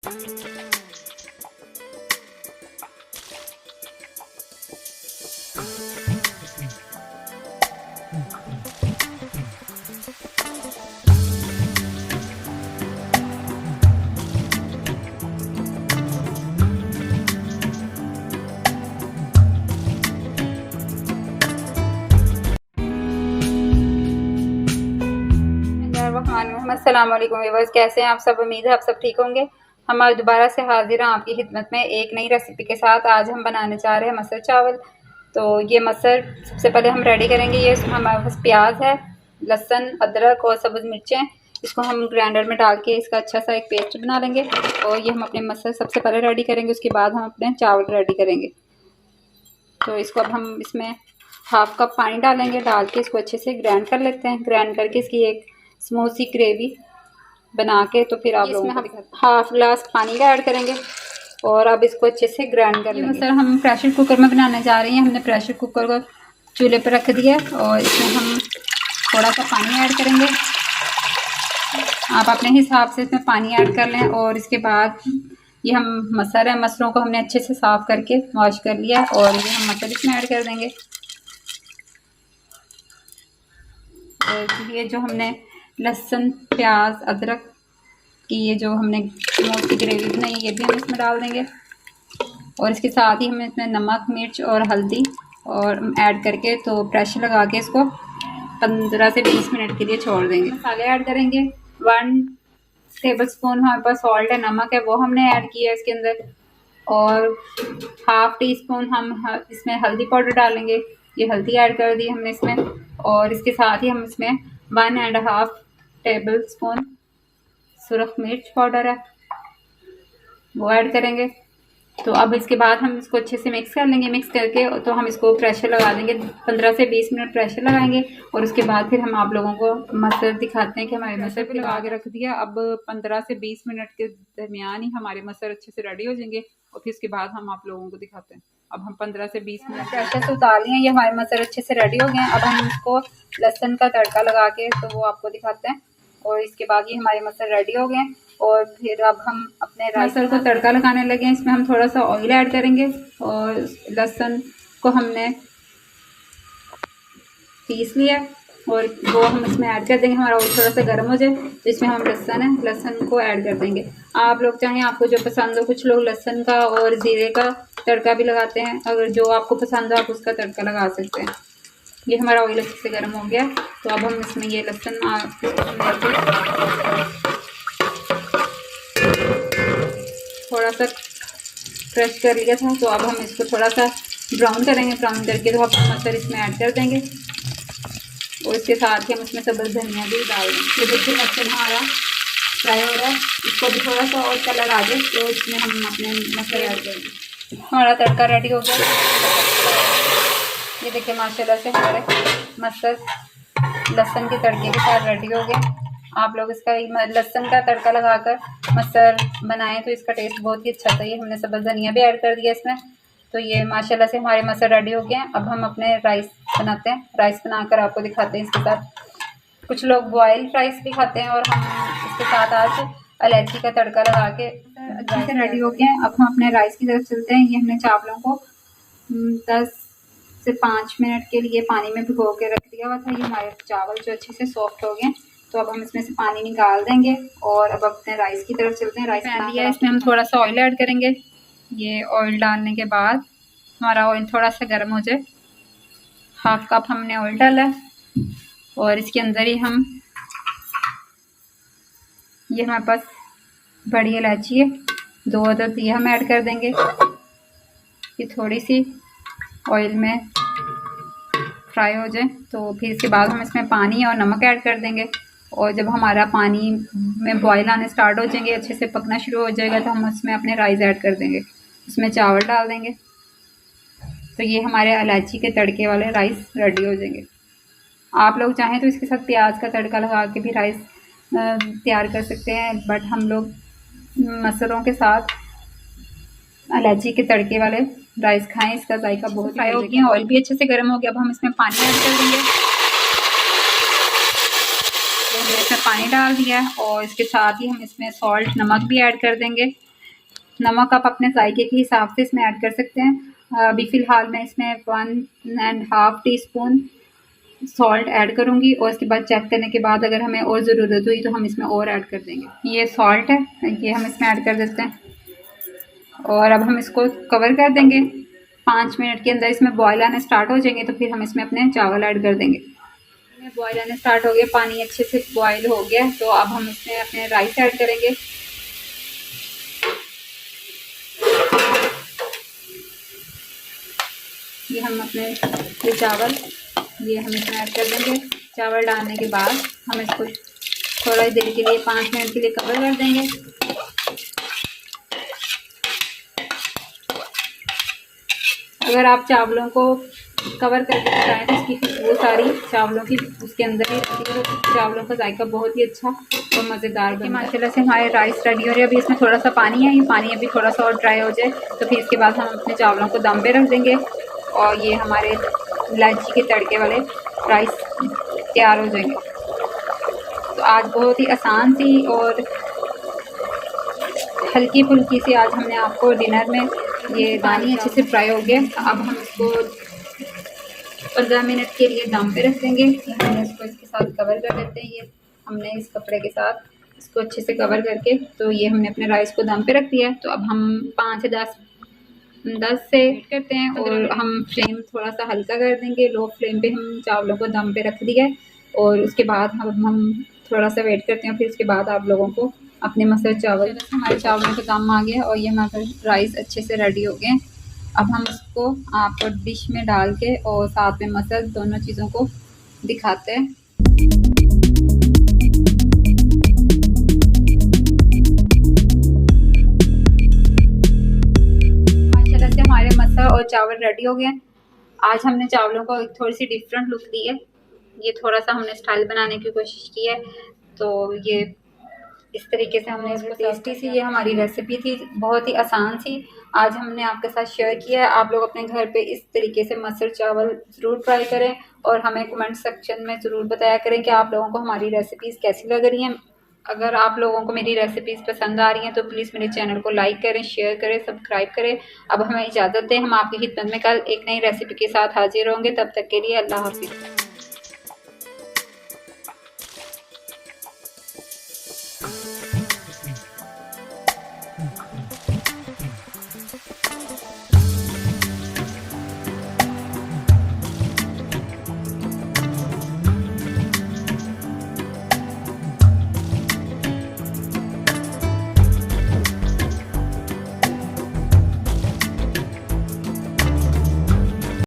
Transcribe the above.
अस्सलाम वालेकुम व्यूअर्स, कैसे हैं आप सब। उम्मीद है आप सब ठीक होंगे। हम आज दोबारा से हाजिर हैं आपकी खिदमत में एक नई रेसिपी के साथ। आज हम बनाने जा रहे हैं मसर चावल। तो ये मसर सबसे पहले हम रेडी करेंगे। ये हमारे पास प्याज है, लहसुन, अदरक और सब्ज़ मिर्चें। इसको हम ग्राइंडर में डाल के इसका अच्छा सा एक पेस्ट बना लेंगे। और ये हम अपने मसर सबसे पहले रेडी करेंगे, उसके बाद हम अपने चावल रेडी करेंगे। तो इसको अब हम इसमें हाफ कप पानी डालेंगे। डाल के इसको अच्छे से ग्राइंड कर लेते हैं। ग्राइंड करके इसकी एक स्मूथ सी ग्रेवी बना के तो फिर आप लोगों को हाफ ग्लास पानी का ऐड करेंगे और अब इसको अच्छे से ग्राइंड कर लेंगे। सर हम प्रेशर कुकर में बनाने जा रहे हैं। हमने प्रेशर कुकर को चूल्हे पर रख दिया और इसमें हम थोड़ा सा पानी ऐड करेंगे। आप अपने हिसाब से इसमें पानी ऐड कर लें। और इसके बाद ये हम मसर है, मसरों को हमने अच्छे से साफ़ करके वॉश कर लिया और ये हम मसर इसमें ऐड कर देंगे। और ये जो हमने लहसुन, प्याज, अदरक की ये जो हमने मोटी ग्रेवी बनाई ये भी हम इसमें डाल देंगे। और इसके साथ ही हमें इसमें नमक, मिर्च और हल्दी और ऐड करके तो प्रेशर लगा के इसको 15 से 20 मिनट के लिए छोड़ देंगे। मसाले ऐड करेंगे। 1 टेबलस्पून हमारे पास सॉल्ट है, नमक है, वो हमने ऐड किया है इसके अंदर। और हाफ टी स्पून हम इसमें हल्दी पाउडर डालेंगे। ये हल्दी ऐड कर दी हमने इसमें। और इसके साथ ही हम इसमें 1.5 टेबल स्पून सुरख मिर्च पाउडर है वो ऐड करेंगे। तो अब इसके बाद हम इसको अच्छे से मिक्स कर लेंगे। मिक्स करके तो हम इसको प्रेशर लगा देंगे। 15 से 20 मिनट प्रेशर लगाएंगे और उसके बाद फिर हम आप लोगों को मसर दिखाते हैं कि हमारे मसर भी लगा के रख दिया। अब 15 से 20 मिनट के दरमियान ही हमारे मसर अच्छे से रेडी हो जाएंगे और फिर उसके बाद हम आप लोगों को दिखाते हैं। अब हम 15 से 20 मिनट प्रेशर से उतार लिए। ये हमारे मसर अच्छे से रेडी हो गए हैं। अब हम इसको लहसुन का तड़का लगा के तो वो आपको दिखाते हैं। और इसके बाद ये हमारे मसर रेडी हो गए। और फिर अब हम अपने मसर को तड़का लगाने लगे हैं। इसमें हम थोड़ा सा ऑयल ऐड करेंगे और लहसुन को हमने पीस लिया और वो हम इसमें ऐड कर देंगे। हमारा ऑयल थोड़ा सा गर्म हो जाए तो इसमें हम लहसुन को ऐड कर देंगे। आप लोग चाहें आपको जो पसंद हो, कुछ लोग लहसुन का और ज़ीरे का तड़का भी लगाते हैं। अगर जो आपको पसंद हो आप उसका तड़का लगा सकते हैं। ये हमारा ऑयल अच्छे से गर्म हो गया तो अब हम इसमें ये लहसुन थोड़ा सा क्रश कर लिया था तो अब हम इसको थोड़ा सा ब्राउन करेंगे। ब्राउन करके तो हम मसर इसमें ऐड कर देंगे और इसके साथ ही हम इसमें सब्ज़ धनिया भी डाल देंगे। ये देखिए मसर हमारा फ्राई हो रहा है। इसको भी थोड़ा सा और कलर आ जाए तो इसमें हम अपने मसर ऐड कर देंगे। हमारा तड़का रेडी हो गया। ये देखिए माशाल्लाह से हमारे मसर लहसुन के तड़के के साथ रेडी हो गए। आप लोग इसका लहसुन का तड़का लगाकर मसर बनाएं तो इसका टेस्ट बहुत ही अच्छा था। ये हमने सब्ज़ धनिया भी ऐड कर दिया इसमें। तो ये माशाल्लाह से हमारे मसर रेडी हो गए हैं। अब हम अपने राइस बनाते हैं। राइस बनाकर आपको दिखाते हैं इसके साथ। कुछ लोग बॉयल राइस भी खाते हैं और हम इसके साथ आज इलायची का तड़का लगा के अच्छे से रेडी हो गए हैं। अब हम अपने राइस की तरफ चलते हैं। ये हमने चावलों को 10 से 5 मिनट के लिए पानी में भिगो के रख दिया हुआ था। ये हमारे चावल जो अच्छे से सॉफ्ट हो गए तो अब हम इसमें से पानी निकाल देंगे और अब अपने राइस की तरफ चलते हैं। राइस पैन लिया है, इसमें हम थोड़ा सा ऑयल ऐड करेंगे। ये ऑयल डालने के बाद हमारा ऑयल थोड़ा सा गर्म हो जाए, हाफ कप हमने ऑयल डाला है और इसके अंदर ही हम ये हमारे पास बड़ी इलायची है 2 अदद, ये हम ऐड कर देंगे। ये थोड़ी सी ऑयल में फ्राई हो जाए तो फिर इसके बाद हम इसमें पानी और नमक ऐड कर देंगे। और जब हमारा पानी में बॉयल आने स्टार्ट हो जाएंगे, अच्छे से पकना शुरू हो जाएगा तो हम उसमें अपने राइस ऐड कर देंगे। उसमें चावल डाल देंगे तो ये हमारे इलायची के तड़के वाले राइस रेडी हो जाएंगे। आप लोग चाहें तो इसके साथ प्याज का तड़का लगा के भी राइस तैयार कर सकते हैं, बट हम लोग मसरों के साथ इलायची के तड़के वाले राइस खाएं। इसका जायका बहुत फ्राई हो गया। ऑयल भी अच्छे से गर्म हो गया। अब हम इसमें पानी ऐड कर देंगे। तो इसमें पानी डाल दिया और इसके साथ ही हम इसमें सॉल्ट, नमक भी ऐड कर देंगे। नमक आप अपने जायके के हिसाब से इसमें ऐड कर सकते हैं। अभी फ़िलहाल मैं इसमें 1.5 टीस्पून सॉल्ट ऐड करूँगी और उसके बाद चेक करने के बाद अगर हमें और ज़रूरत हुई तो हम इसमें और ऐड कर देंगे। ये सॉल्ट है, ये हम इसमें ऐड कर देते हैं और अब हम इसको कवर कर देंगे। 5 मिनट के अंदर इसमें बॉयल आने स्टार्ट हो जाएंगे तो फिर हम इसमें अपने चावल ऐड कर देंगे। बॉयल आने स्टार्ट हो गया, पानी अच्छे से बॉयल हो गया, तो अब हम इसमें अपने राइस ऐड करेंगे। ये हम अपने ये चावल ये हम इसमें ऐड कर देंगे। चावल डालने के बाद हम इसको थोड़ा देर के लिए 5 मिनट के लिए कवर कर देंगे। अगर आप चावलों को कवर करके पकाएं तो इसकी खुशबू सारी चावलों की उसके अंदर ही रहती है, तो चावलों का जायका बहुत ही अच्छा और मज़ेदार बनता है। माशाल्लाह से हमारे राइस रेडी हो रहे हैं। अभी इसमें थोड़ा सा पानी है, ये पानी अभी थोड़ा सा और ड्राई हो जाए तो फिर इसके बाद हम अपने चावलों को दम पे रख देंगे और ये हमारे इलायची के तड़के वाले राइस तैयार हो जाएंगे। तो आज बहुत ही आसान सी और हल्की फुल्की सी आज हमने आपको डिनर में ये दानी अच्छे से फ्राई हो गया। अब हम इसको 15 मिनट के लिए दम पे रख देंगे। हमने इसको इसके साथ कवर कर देते हैं। ये हमने इस कपड़े के साथ इसको अच्छे से कवर करके तो ये हमने अपने राइस को दम पे रख दिया है। तो अब हम 5 से 10 से करते हैं और हम फ्लेम थोड़ा सा हल्का कर देंगे। लो फ्लेम पे हम चावलों को दम पे रख दिया है और उसके बाद हम थोड़ा सा वेट करते हैं। फिर उसके बाद आप लोगों को अपने मसर चावल, हमारे चावलों का दम आ गया और ये हमारे राइस अच्छे से रेडी हो गए। अब हम इसको आपको डिश में डाल के और साथ में मसर दोनों चीज़ों को दिखाते हैं। माशाल्लाह से हमारे मसर और चावल रेडी हो गए। आज हमने चावलों को थोड़ी सी डिफरेंट लुक दी है। ये थोड़ा सा हमने स्टाइल बनाने की कोशिश की है, तो ये इस तरीके से हमने इसको टेस्टी सी ये हमारी रेसिपी थी, बहुत ही आसान सी आज हमने आपके साथ शेयर किया है। आप लोग अपने घर पे इस तरीके से मसर चावल ज़रूर ट्राई करें और हमें कमेंट सेक्शन में ज़रूर बताया करें कि आप लोगों को हमारी रेसिपीज़ कैसी लग रही हैं। अगर आप लोगों को मेरी रेसिपीज़ पसंद आ रही हैं तो प्लीज़ मेरे चैनल को लाइक करें, शेयर करें, सब्सक्राइब करें। अब हमें इजाज़त दें, हम आपकी खिदमत में कल एक नई रेसिपी के साथ हाजिर होंगे। तब तक के लिए अल्लाह हाफिज़।